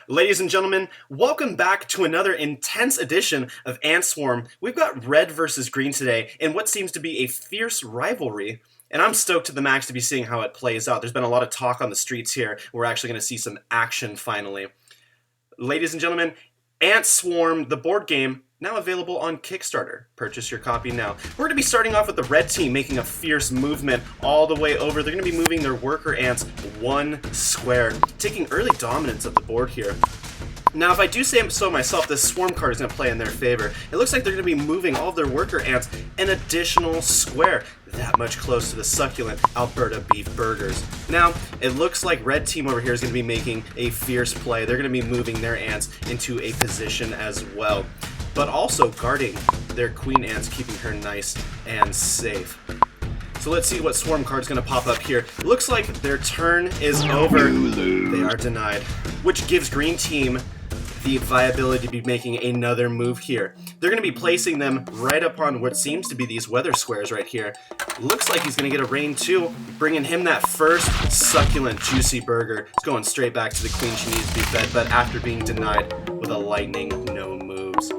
Ladies and gentlemen, welcome back to another intense edition of Ant Swarm. We've got red versus green today in what seems to be a fierce rivalry, and I'm stoked to the max to be seeing how it plays out. There's been a lot of talk on the streets here. We're actually going to see some action finally. Ladies and gentlemen, Ant Swarm, the board game, now available on Kickstarter. Purchase your copy now. We're going to be starting off with the red team making a fierce movement all the way over. They're going to be moving their worker ants one square, taking early dominance of the board here. Now, if I do say so myself, this swarm card is going to play in their favor. It looks like they're going to be moving all of their worker ants an additional square, that much close to the succulent Alberta beef burgers. Now, it looks like red team over here is going to be making a fierce play. They're going to be moving their ants into a position as well, but also guarding their queen ants, keeping her nice and safe. So let's see what swarm card's going to pop up here. Looks like their turn is over. They are denied, which gives green team the viability to be making another move here. They're going to be placing them right upon what seems to be these weather squares right here. Looks like he's going to get a rain too, bringing him that first succulent, juicy burger. It's going straight back to the queen she needs to be fed, but after being denied with a lightning no moves.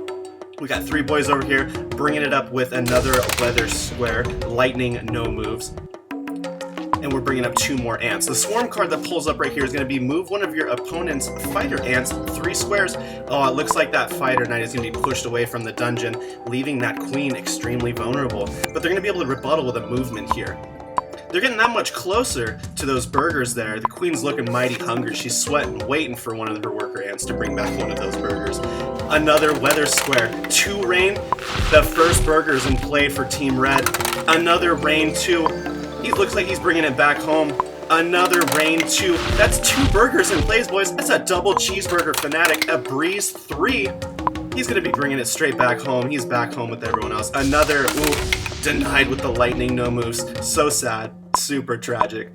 We got three boys over here, bringing it up with another weather square, lightning no moves. And we're bringing up two more ants. The swarm card that pulls up right here is going to be move one of your opponent's fighter ants 3 squares. Oh, it looks like that fighter knight is going to be pushed away from the dungeon, leaving that queen extremely vulnerable. But they're going to be able to rebuttal with a movement here. They're getting that much closer to those burgers there. The queen's looking mighty hungry. She's sweating, waiting for one of her worker ants to bring back one of those burgers. Another weather square. 2 rain. The first burger is in play for Team Red. Another rain 2. He looks like he's bringing it back home. Another rain 2. That's 2 burgers in plays, boys. That's a double cheeseburger fanatic. A breeze 3. He's going to be bringing it straight back home. He's back home with everyone else. Another, denied with the lightning, no moves. So sad. Super tragic.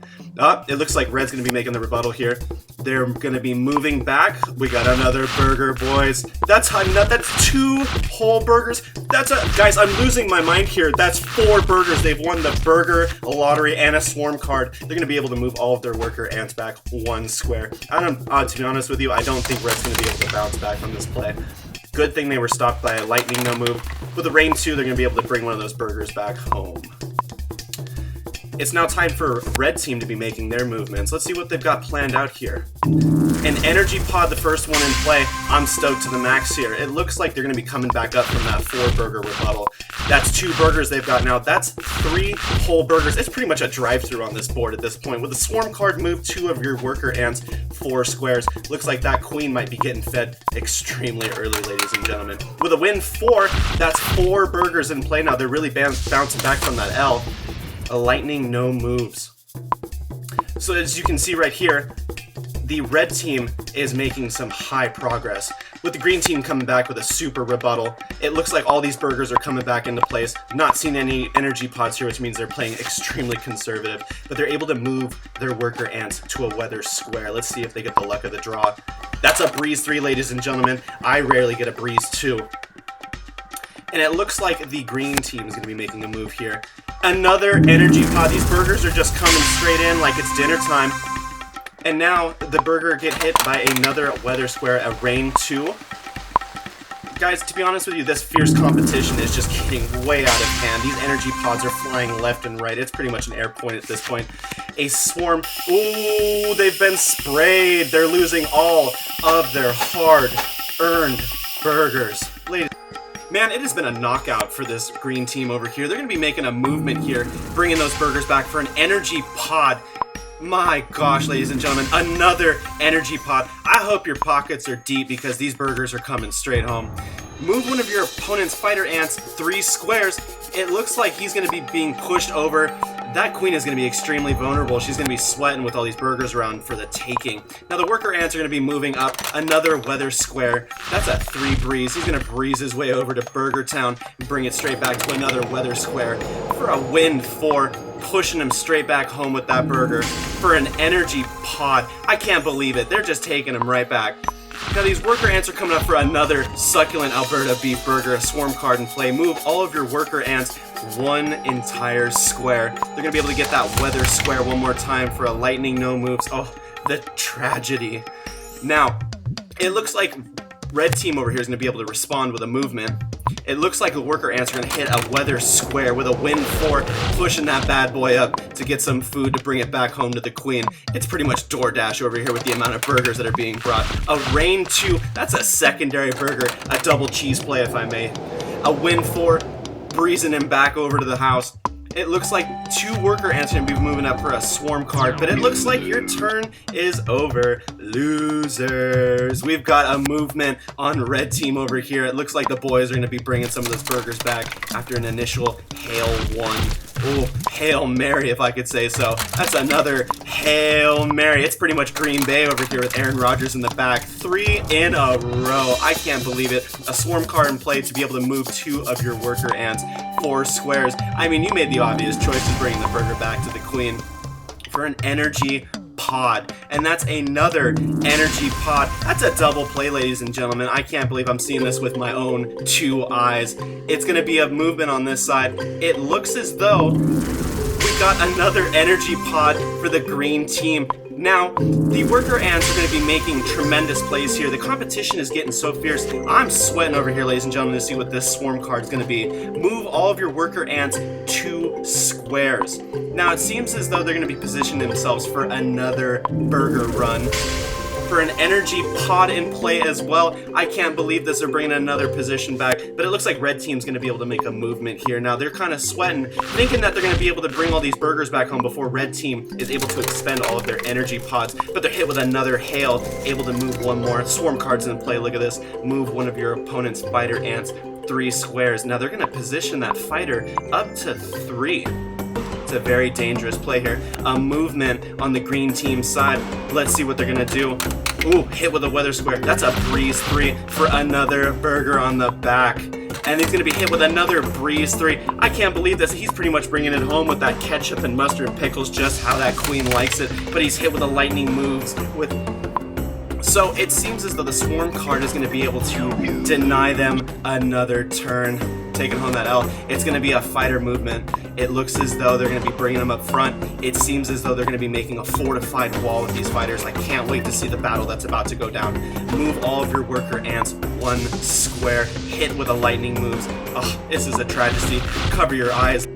It looks like Red's going to be making the rebuttal here. They're going to be moving back. We got another burger, boys. That's 2 whole burgers. Guys, I'm losing my mind here. That's 4 burgers. They've won the burger, a lottery, and a swarm card. They're going to be able to move all of their worker ants back 1 square. To be honest with you, I don't think Red's going to be able to bounce back from this play. Good thing they were stopped by a lightning no move. With a rain 2, they're going to be able to bring one of those burgers back home. It's now time for red team to be making their movements. Let's see what they've got planned out here. An energy pod, the first one in play. I'm stoked to the max here. It looks like they're going to be coming back up from that 4 burger rebuttal. That's 2 burgers they've got now. That's 3 whole burgers. It's pretty much a drive-through on this board at this point. With the swarm card, move 2 of your worker ants 4 squares. Looks like that queen might be getting fed extremely early, ladies and gentlemen. With a win 4, that's 4 burgers in play now. They're really bouncing back from that L. A lightning no moves. So as you can see right here, the red team is making some high progress. With the green team coming back with a super rebuttal, it looks like all these burgers are coming back into place. Not seeing any energy pods here, which means they're playing extremely conservative, but they're able to move their worker ants to a weather square. Let's see if they get the luck of the draw. That's a breeze 3, ladies and gentlemen. I rarely get a breeze 2. And it looks like the green team is going to be making a move here. Another energy pod. These burgers are just coming straight in like it's dinner time. And now the burger get hit by another weather square, a rain 2. Guys, to be honest with you, this fierce competition is just getting way out of hand. These energy pods are flying left and right. It's pretty much an air point at this point. A swarm. Ooh, they've been sprayed. They're losing all of their hard-earned burgers. Ladies. Man, it has been a knockout for this green team over here. They're going to be making a movement here, bringing those burgers back for an energy pod. My gosh, ladies and gentlemen, another energy pod. I hope your pockets are deep because these burgers are coming straight home. Move one of your opponent's fighter ants 3 squares. It looks like he's going to be being pushed over. That queen is going to be extremely vulnerable. She's going to be sweating with all these burgers around for the taking. Now the worker ants are going to be moving up another weather square. That's a 3 breeze. He's going to breeze his way over to Burger Town and bring it straight back to another weather square for a win 4, pushing him straight back home with that burger for an energy pod. I can't believe it. They're just taking him right back. Now these worker ants are coming up for another succulent Alberta beef burger, a swarm card in play. Move all of your worker ants 1 entire square. They're going to be able to get that weather square one more time for a lightning no moves. Oh, the tragedy. Now, It looks like red team over here is going to be able to respond with a movement. It looks like the worker ants are going to hit a weather square with a win 4, pushing that bad boy up to get some food to bring it back home to the queen. It's pretty much DoorDash over here with the amount of burgers that are being brought. A rain 2, that's a secondary burger, a double cheese play if I may. A win 4, breezing him back over to the house. It looks like 2 worker ants are going to be moving up for a swarm card, but it looks like your turn is over. Losers. We've got a movement on red team over here. It looks like the boys are going to be bringing some of those burgers back after an initial Hail 1. Ooh, Hail Mary, if I could say so. That's another Hail Mary. It's pretty much Green Bay over here with Aaron Rodgers in the back. 3 in a row. I can't believe it. A swarm card in play to be able to move 2 of your worker ants. 4 squares. I mean, you made the obvious choice of bringing the burger back to the queen for an energy pod, and that's another energy pod. That's a double play, ladies and gentlemen. I can't believe I'm seeing this with my own 2 eyes. It's going to be a movement on this side. It looks as though we got another energy pod for the green team. Now, the worker ants are going to be making tremendous plays here. The competition is getting so fierce. I'm sweating over here, ladies and gentlemen, to see what this swarm card is going to be. Move all of your worker ants 2 squares. Now, it seems as though they're going to be positioning themselves for another burger run. For an energy pod in play as well. I can't believe this. They're bringing another position back, but it looks like red team's going to be able to make a movement here. Now, they're kind of sweating, thinking that they're going to be able to bring all these burgers back home before red team is able to expend all of their energy pods, but they're hit with another hail, able to move 1 more. Swarm cards in play. Look at this. Move 1 of your opponent's fighter ants 3 squares. Now, they're going to position that fighter up to 3. It's a very dangerous play here. A movement on the green team side. Let's see what they're gonna do. Ooh, hit with a weather square. That's a breeze 3 for another burger on the back. And he's gonna be hit with another breeze 3. I can't believe this. He's pretty much bringing it home with that ketchup and mustard and pickles, just how that queen likes it. But he's hit with the lightning moves with... So it seems as though the swarm card is going to be able to deny them another turn, taking home that L. It's going to be a fighter movement. It looks as though they're going to be bringing them up front. It seems as though they're going to be making a fortified wall with these fighters. I can't wait to see the battle that's about to go down. Move all of your worker ants 1 square. Hit with the lightning moves. Oh, this is a tragedy. Cover your eyes.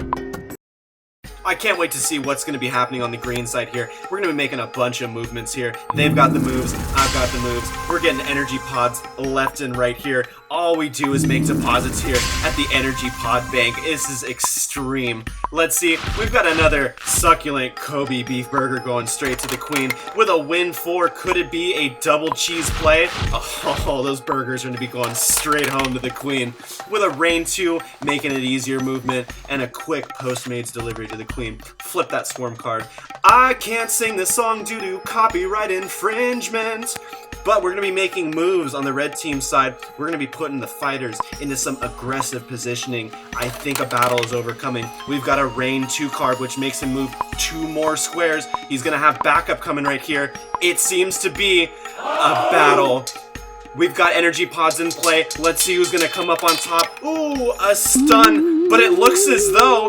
I can't wait to see what's going to be happening on the green side here. We're going to be making a bunch of movements here. They've got the moves. I've got the moves. We're getting energy pods left and right here. All we do is make deposits here at the energy pod bank. This is extreme. Let's see. We've got another succulent Kobe beef burger going straight to the queen with a win 4. Could it be a double cheese play? Oh, those burgers are going to be going straight home to the queen with a rain 2, making it easier movement and a quick Postmates delivery to the queen. Flip that swarm card. I can't sing this song due to copyright infringement. But we're going to be making moves on the red team side. We're going to be putting the fighters into some aggressive positioning. I think a battle is overcoming. We've got a rain 2 card, which makes him move 2 more squares. He's going to have backup coming right here. It seems to be a battle. We've got energy pods in play. Let's see who's going to come up on top. Ooh, a stun. But it looks as though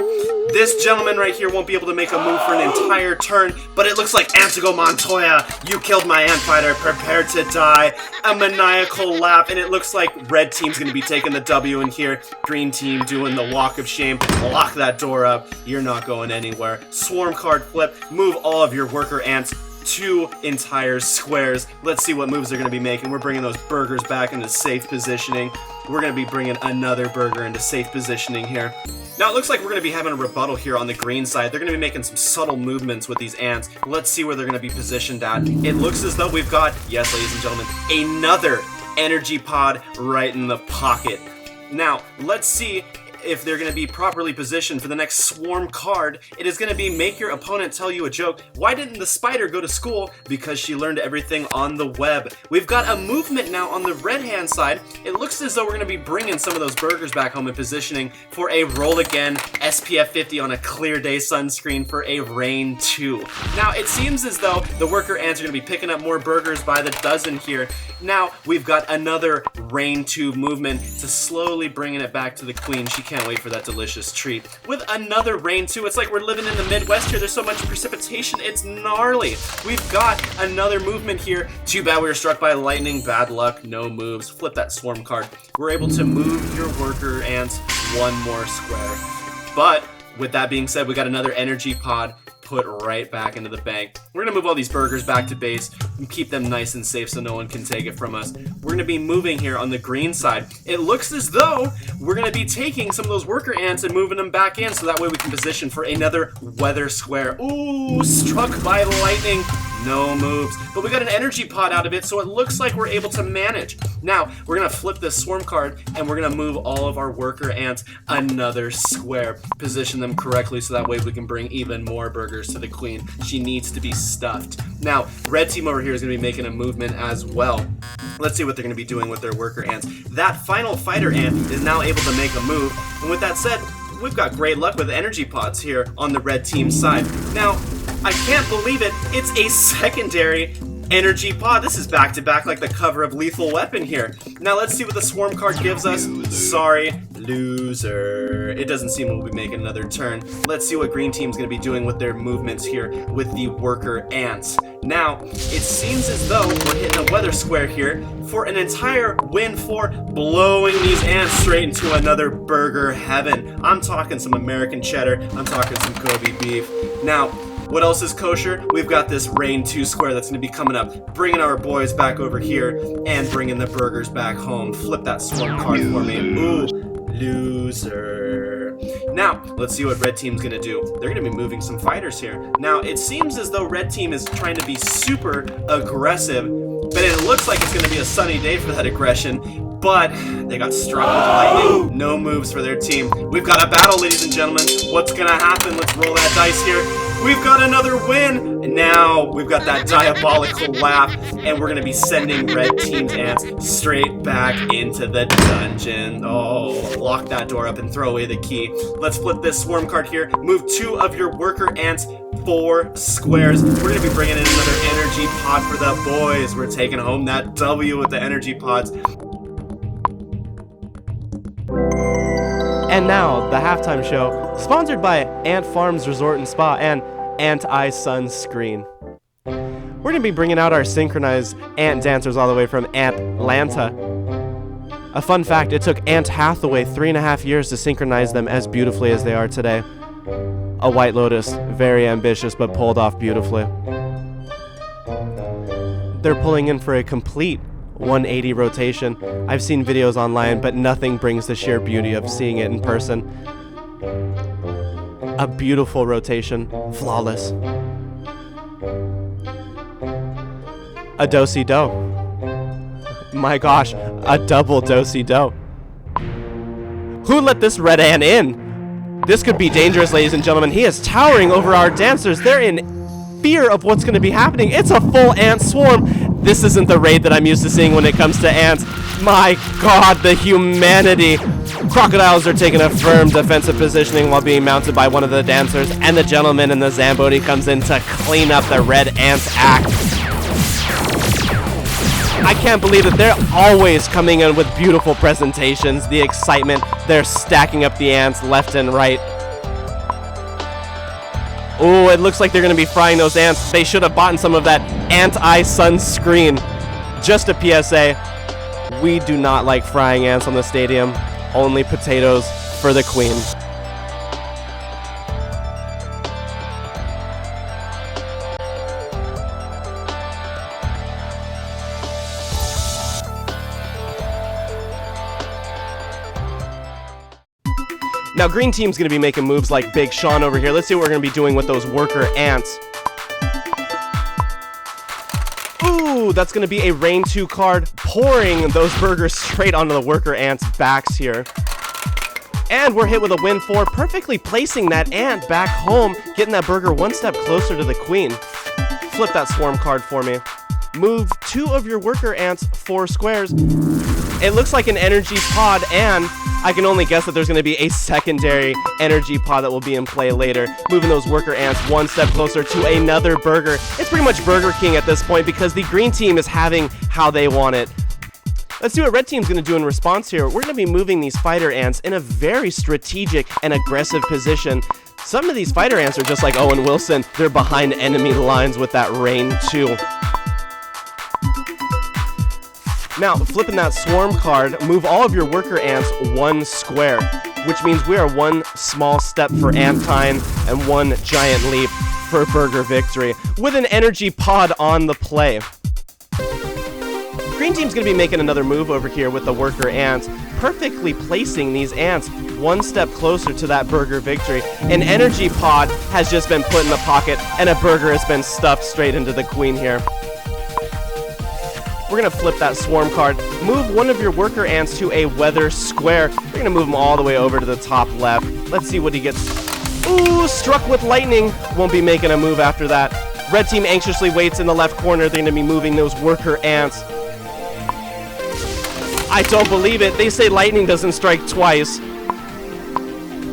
this gentleman right here won't be able to make a move for an entire turn. But it looks like Antigo Montoya, you killed my ant fighter. Prepare to die. A maniacal laugh. And it looks like red team's going to be taking the W in here. Green team doing the walk of shame. Lock that door up. You're not going anywhere. Swarm card flip. Move all of your worker ants 2 entire squares. Let's see what moves they're going to be making. We're bringing those burgers back into safe positioning. We're going to be bringing another burger into safe positioning here. Now it looks like we're going to be having a rebuttal here on the green side. They're going to be making some subtle movements with these ants. Let's see where they're going to be positioned at. It looks as though we've got, yes, ladies and gentlemen, another energy pod right in the pocket. Now, let's see if they're going to be properly positioned for the next swarm card. It is going to be make your opponent tell you a joke. Why didn't the spider go to school? Because she learned everything on the web. We've got a movement now on the red hand side. It looks as though we're going to be bringing some of those burgers back home and positioning for a roll again SPF 50 on a clear day sunscreen for a rain 2. Now it seems as though the worker ants are going to be picking up more burgers by the dozen here. Now we've got another rain 2 movement to slowly bringing it back to the queen. She Can't wait for that delicious treat. With another rain too. It's like we're living in the Midwest here. There's so much precipitation. It's gnarly. We've got another movement here. Too bad we were struck by lightning. Bad luck. No moves. Flip that swarm card. We're able to move your worker ants one more square. But with that being said, we got another energy pod put right back into the bank. We're gonna move all these burgers back to base and keep them nice and safe so no one can take it from us. We're gonna be moving here on the green side. It looks as though we're gonna be taking some of those worker ants and moving them back in so that way we can position for another weather square. Ooh, struck by lightning. No moves, but we got an energy pod out of it, so it looks like we're able to manage. Now, we're gonna flip this swarm card, and we're gonna move all of our worker ants another square. Position them correctly, so that way we can bring even more burgers to the queen. She needs to be stuffed. Now, red team over here is gonna be making a movement as well. Let's see what they're gonna be doing with their worker ants. That final fighter ant is now able to make a move, and with that said, we've got great luck with energy pods here on the red team side. Now, I can't believe it, it's a secondary energy pod. This is back to back like the cover of Lethal Weapon here. Now let's see what the swarm card gives us. Sorry, loser. It doesn't seem we'll be making another turn. Let's see what green team's gonna be doing with their movements here with the worker ants. Now, it seems as though we're hitting a weather square here for an entire win for blowing these ants straight into another burger heaven. I'm talking some American cheddar, I'm talking some Kobe beef. Now, what else is kosher? We've got this Rain 2 square that's going to be coming up, bringing our boys back over here and bringing the burgers back home. Flip that swarm card for me. Ooh, loser. Now, let's see what red team's going to do. They're going to be moving some fighters here. Now, it seems as though red team is trying to be super aggressive, but it looks like it's going to be a sunny day for that aggression. But they got struck with lightning. No moves for their team. We've got a battle, ladies and gentlemen. What's going to happen? Let's roll that dice here. We've got another win. And now we've got that diabolical laugh. And we're going to be sending red team's ants straight back into the dungeon. Oh, lock that door up and throw away the key. Let's flip this swarm card here. Move 2 of your worker ants 4 squares. We're going to be bringing in another energy pod for the boys. We're taking home that W with the energy pods. And now, the halftime show, sponsored by Ant Farms Resort and Spa and Anti Sunscreen. We're going to be bringing out our synchronized ant dancers all the way from Atlanta. A fun fact, it took Ant Hathaway 3.5 years to synchronize them as beautifully as they are today. A White Lotus, very ambitious but pulled off beautifully. They're pulling in for a complete 180 rotation. I've seen videos online, but nothing brings the sheer beauty of seeing it in person. A beautiful rotation, flawless. A do-si-do. My gosh, a double do-si-do. Who let this red ant in? This could be dangerous, ladies and gentlemen. He is towering over our dancers. They're in fear of what's going to be happening. It's a full ant swarm. This isn't the raid that I'm used to seeing when it comes to ants. My god, the humanity. Crocodiles are taking a firm defensive positioning while being mounted by one of the dancers, and the gentleman in the Zamboni comes in to clean up the red ants act. I can't believe that they're always coming in with beautiful presentations, the excitement, they're stacking up the ants left and right. Oh, it looks like they're going to be frying those ants. They should have bought some of that anti-sunscreen. Just a PSA, we do not like frying ants on the stadium. Only potatoes for the queen. Now, green team's going to be making moves like Big Sean over here. Let's see what we're going to be doing with those worker ants. Ooh, that's going to be a Rain 2 card, pouring those burgers straight onto the worker ants' backs here. And we're hit with a win 4, perfectly placing that ant back home, getting that burger one step closer to the queen. Flip that swarm card for me. Move 2 of your worker ants 4 squares. It looks like an energy pod, and I can only guess that there's going to be a secondary energy pod that will be in play later, moving those worker ants one step closer to another burger. It's pretty much Burger King at this point because the green team is having how they want it. Let's see what red team's gonna do in response here. We're gonna be moving these fighter ants in a very strategic and aggressive position. Some of these fighter ants are just like Owen Wilson. They're behind enemy lines with that rain too. Now, flipping that swarm card, move all of your worker ants 1 square, which means we are 1 small step for Antine and 1 giant leap for burger victory, with an energy pod on the play. Green team's gonna be making another move over here with the worker ants, perfectly placing these ants 1 step closer to that burger victory. An energy pod has just been put in the pocket, and a burger has been stuffed straight into the queen here. We're gonna flip that swarm card, move one of your worker ants to a weather square. We're gonna move him all the way over to the top left. Let's see what he gets. Ooh, struck with lightning. Won't be making a move after that. Red team anxiously waits in the left corner. They're gonna be moving those worker ants. I don't believe it. They say lightning doesn't strike twice.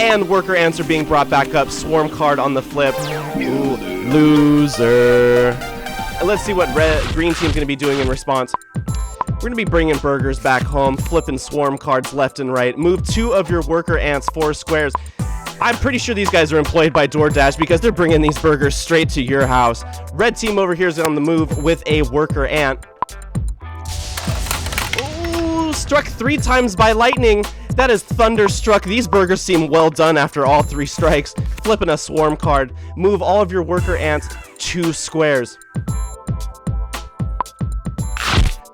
And worker ants are being brought back up. Swarm card on the flip. Ooh, loser. And let's see what green team's gonna be doing in response. We're gonna be bringing burgers back home, flipping swarm cards left and right. Move 2 of your worker ants 4 squares. I'm pretty sure these guys are employed by DoorDash because they're bringing these burgers straight to your house. Red team over here is on the move with a worker ant. Ooh, struck 3 times by lightning. That is thunderstruck. These burgers seem well done after all 3 strikes. Flipping a swarm card. Move all of your worker ants 2 squares.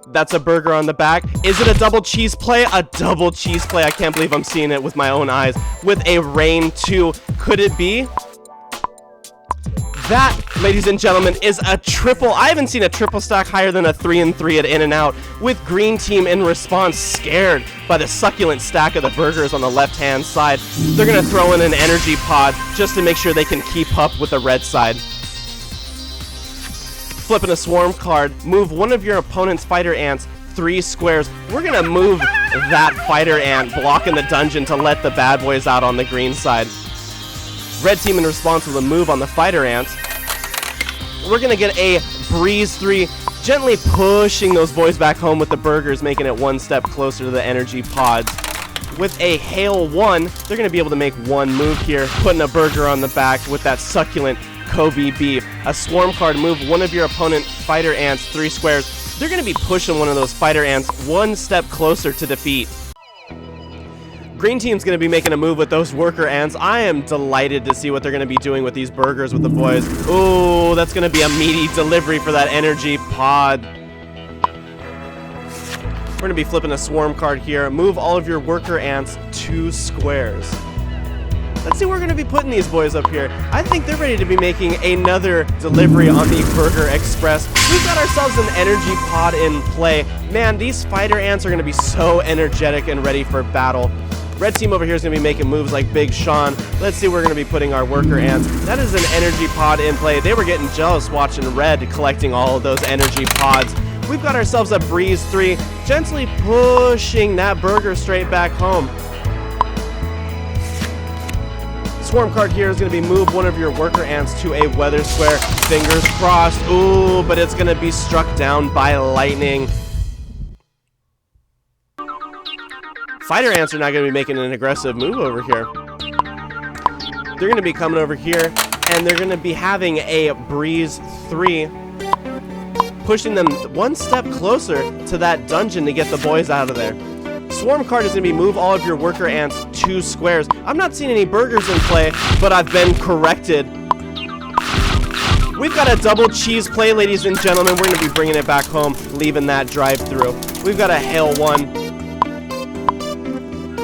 That's a burger on the back. Is it a double cheese play? A double cheese play. I can't believe I'm seeing it with my own eyes. With a rain 2. Could it be? That, ladies and gentlemen, is a triple. I haven't seen a triple stack higher than a 3 and 3 at In-N-Out. With green team in response scared by the succulent stack of the burgers on the left-hand side. They're going to throw in an energy pod just to make sure they can keep up with the red side. Flipping a swarm card, move one of your opponent's fighter ants 3 squares. We're gonna move that fighter ant, blocking the dungeon to let the bad boys out on the green side. Red team in response with a move on the fighter ants. We're gonna get a breeze 3, gently pushing those boys back home with the burgers, making it 1 step closer to the energy pods. With a hail 1, they're gonna be able to make 1 move here, putting a burger on the back with that succulent Kobe beef. A swarm card, move one of your opponent fighter ants 3 squares. They're going to be pushing one of those fighter ants 1 step closer to defeat. Green team's going to be making a move with those worker ants. I am delighted to see what they're going to be doing with these burgers with the boys. Ooh, that's going to be a meaty delivery for that energy pod. We're going to be flipping a swarm card here. Move all of your worker ants 2 squares. Let's see where we're going to be putting these boys up here. I think they're ready to be making another delivery on the Burger Express. We've got ourselves an energy pod in play. Man, these fighter ants are going to be so energetic and ready for battle. Red team over here is going to be making moves like Big Sean. Let's see where we're going to be putting our worker ants. That is an energy pod in play. They were getting jealous watching Red collecting all of those energy pods. We've got ourselves a Breeze 3, gently pushing that burger straight back home. Swarm card here is going to be move one of your worker ants to a weather square. Fingers crossed. Ooh, but it's going to be struck down by lightning. Fighter ants are not going to be making an aggressive move over here. They're going to be coming over here, and they're going to be having a Breeze 3, pushing them 1 step closer to that dungeon to get the boys out of there. Swarm card is going to be move all of your worker ants 2 squares. I'm not seeing any burgers in play, but I've been corrected. We've got a double cheese play, ladies and gentlemen. We're going to be bringing it back home, leaving that drive-through. We've got a hail 1.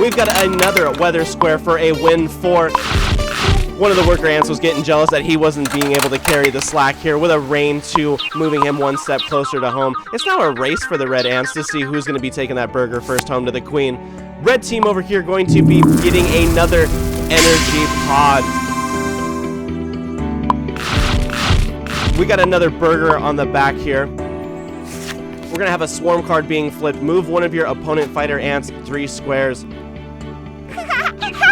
We've got another weather square for a win 4. One of the worker ants was getting jealous that he wasn't being able to carry the slack here with a rain 2, moving him 1 step closer to home. It's now a race for the red ants to see who's going to be taking that burger first home to the queen. Red team over here going to be getting another energy pod. We got another burger on the back here. We're going to have a swarm card being flipped. Move one of your opponent fighter ants 3 squares.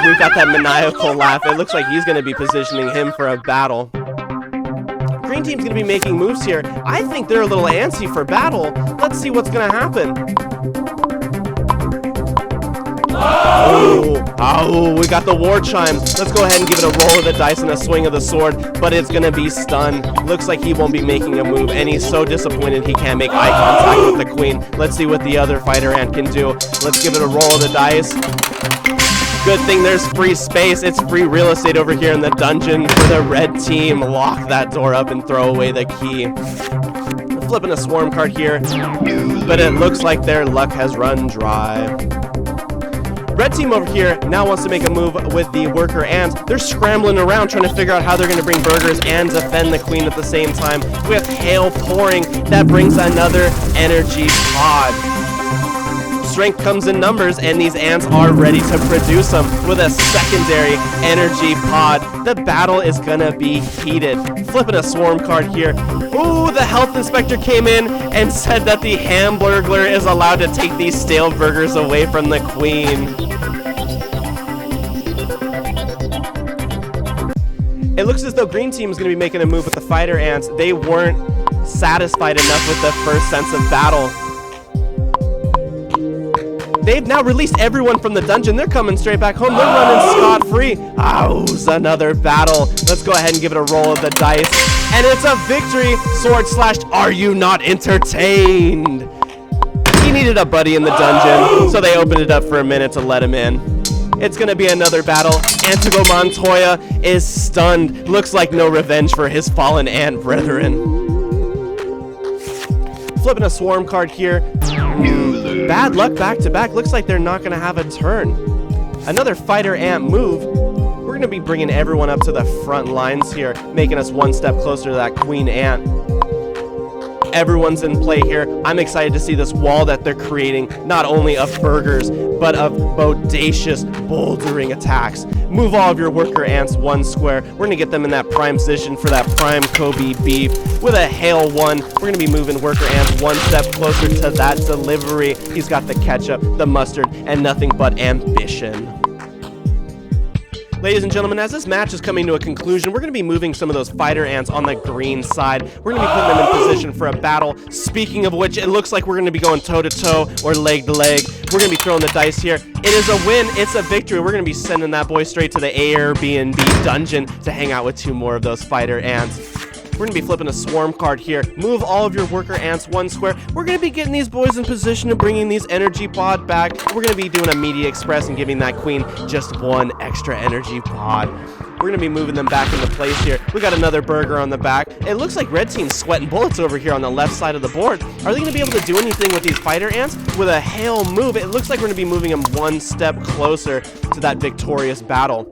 We've got that maniacal laugh. It looks like he's going to be positioning him for a battle. Green team's going to be making moves here. I think they're a little antsy for battle. Let's see what's going to happen. Oh, we got the war chimes. Let's go ahead and give it a roll of the dice and a swing of the sword, but it's gonna be stunned. Looks like he won't be making a move, and he's so disappointed he can't make eye contact with the queen. Let's see what the other fighter ant can do. Let's give it a roll of the dice. Good thing there's free space. It's free real estate over here in the dungeon for the red team. Lock that door up and throw away the key. Flipping a swarm card here, but it looks like their luck has run dry. Red team over here now wants to make a move with the worker ants. They're scrambling around trying to figure out how they're going to bring burgers and defend the queen at the same time. We have hail pouring. That brings another energy pod. Strength comes in numbers, and these ants are ready to produce them with a secondary energy pod. The battle is gonna be heated. Flipping a swarm card here. Ooh, the health inspector came in and said that the hamburglar is allowed to take these stale burgers away from the queen. It looks as though green team is going to be making a move with the fighter ants. They weren't satisfied enough with the first sense of battle. They've now released everyone from the dungeon. They're coming straight back home. They're running scot-free. Ouch, another battle. Let's go ahead and give it a roll of the dice. And it's a victory. Sword slashed. Are you not entertained? He needed a buddy in the dungeon, so they opened it up for a minute to let him in. It's going to be another battle. Antigo Montoya is stunned. Looks like no revenge for his fallen ant brethren. Flipping a swarm card here. Bad luck back to back. Looks like they're not going to have a turn. Another fighter ant move. We're going to be bringing everyone up to the front lines here, making us one step closer to that queen ant. Everyone's in play here. I'm excited to see this wall that they're creating, not only of burgers, but of bodacious bouldering attacks. Move all of your worker ants one square. We're going to get them in that prime position for that prime Kobe beef. With a hail one, we're going to be moving worker ants one step closer to that delivery. He's got the ketchup, the mustard, and nothing but ambition. Ladies and gentlemen, as this match is coming to a conclusion, we're going to be moving some of those fighter ants on the green side. We're going to be putting them in position for a battle. Speaking of which, it looks like we're going to be going toe-to-toe or leg-to-leg. We're going to be throwing the dice here. It is a win. It's a victory. We're going to be sending that boy straight to the Airbnb dungeon to hang out with two more of those fighter ants. We're going to be flipping a swarm card here. Move all of your worker ants one square. We're going to be getting these boys in position and bringing these energy pod back. We're going to be doing a media express and giving that queen just one extra energy pod. We're going to be moving them back into place here. We got another burger on the back. It looks like red team's sweating bullets over here on the left side of the board. Are they going to be able to do anything with these fighter ants? With a hail move, it looks like we're going to be moving them one step closer to that victorious battle.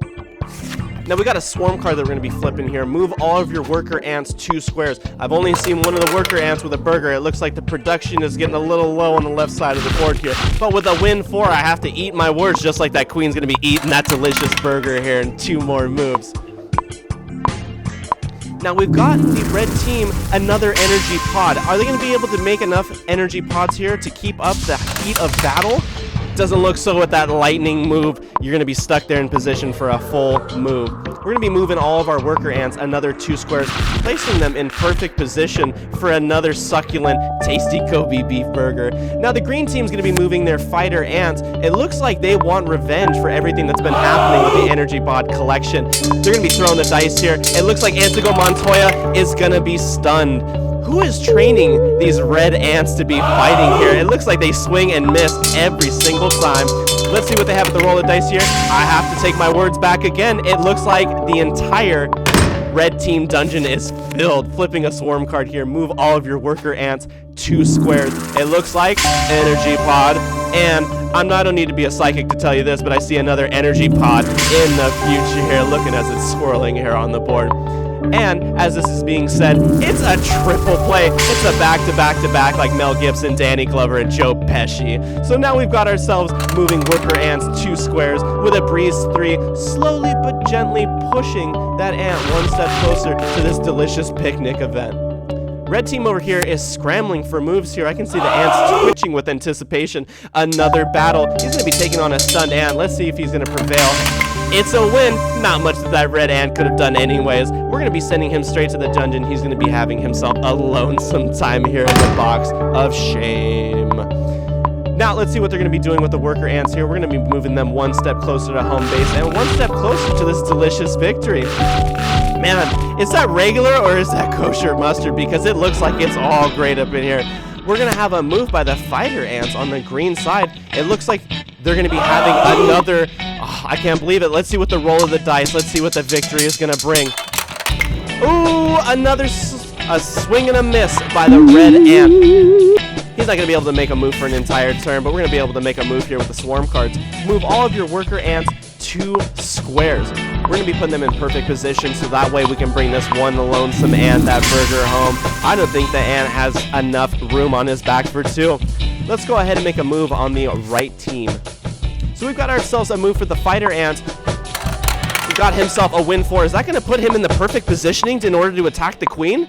Now we got a swarm card that we're going to be flipping here. Move all of your worker ants 2 squares. I've only seen one of the worker ants with a burger. It looks like the production is getting a little low on the left side of the board here. But with a win 4, I have to eat my words, just like that queen's going to be eating that delicious burger here in 2 more moves. Now we've got the red team another energy pod. Are they going to be able to make enough energy pods here to keep up the heat of battle? Doesn't look so with that lightning move. You're going to be stuck there in position for a full move. We're going to be moving all of our worker ants another 2 squares, placing them in perfect position for another succulent, tasty Kobe beef burger. Now the green team's going to be moving their fighter ants. It looks like they want revenge for everything that's been happening with the energy pod collection. They're going to be throwing the dice here. It looks like Antigo Montoya is going to be stunned. Who is training these red ants to be fighting here? It looks like they swing and miss every single time. Let's see what they have at the roll of dice here. I have to take my words back again. It looks like the entire red team dungeon is filled. Flipping a swarm card here. Move all of your worker ants 2 squares. It looks like energy pod. And I don't need to be a psychic to tell you this, but I see another energy pod in the future here, looking as it's swirling here on the board. And as this is being said, it's a triple play. It's a back-to-back-to-back like Mel Gibson, Danny Glover, and Joe Pesci. So now we've got ourselves moving worker ants 2 squares with a breeze 3, slowly but gently pushing that ant one step closer to this delicious picnic event. Red team over here is scrambling for moves here. I can see the ants twitching with anticipation. Another battle. He's going to be taking on a stunned ant. Let's see if he's going to prevail. It's a win. Not much that red ant could have done anyways. We're going to be sending him straight to the dungeon. He's going to be having himself a lonesome time here in the box of shame. Now, let's see what they're going to be doing with the worker ants here. We're going to be moving them one step closer to home base and one step closer to this delicious victory. Man, is that regular or is that kosher mustard? Because it looks like it's all great up in here. We're going to have a move by the fighter ants on the green side. It looks like they're going to be having another... Oh, I can't believe it. Let's see what the roll of the dice. Let's see what the victory is going to bring. Ooh, another a swing and a miss by the red ant. He's not going to be able to make a move for an entire turn, but we're going to be able to make a move here with the swarm cards. Move all of your worker ants 2 squares. We're going to be putting them in perfect position so that way we can bring this one lonesome ant, that burger, home. I don't think the ant has enough room on his back for 2. Let's go ahead and make a move on the right team. So we've got ourselves a move for the fighter ant. He got himself a win 4. Is that going to put him in the perfect positioning in order to attack the queen?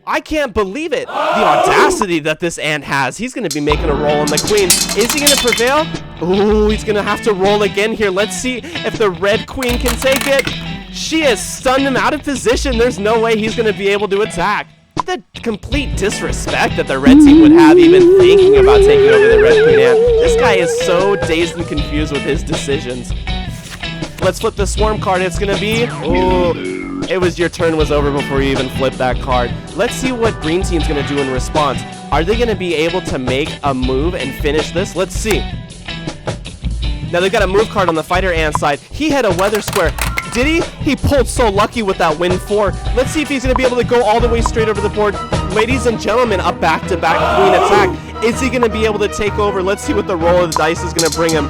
I can't believe it. The audacity that this ant has. He's going to be making a roll on the queen. Is he going to prevail? Ooh, he's going to have to roll again here. Let's see if the red queen can take it. She has stunned him out of position. There's no way he's going to be able to attack. The complete disrespect that the red team would have even thinking about taking over the red queen ant. This guy is so dazed and confused with his decisions. Let's flip the swarm card. It's going to be... Ooh. It was your turn was over before you even flipped that card. Let's see what green team's going to do in response. Are they going to be able to make a move and finish this? Let's see. Now they've got a move card on the fighter ant side. He had a weather square. Did he? He pulled so lucky with that win 4. Let's see if he's going to be able to go all the way straight over the board. Ladies and gentlemen, a back-to-back queen attack. Is he going to be able to take over? Let's see what the roll of the dice is going to bring him.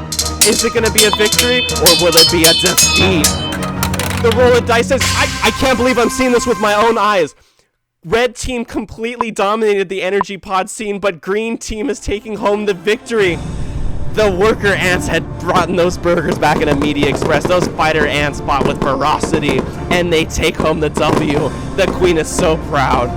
Is it going to be a victory or will it be a defeat? The roll of dice says, I can't believe I'm seeing this with my own eyes. Red team completely dominated the energy pod scene, but green team is taking home the victory. The worker ants had brought those burgers back in a Media Express. Those fighter ants fought with ferocity, and they take home the W. The queen is so proud.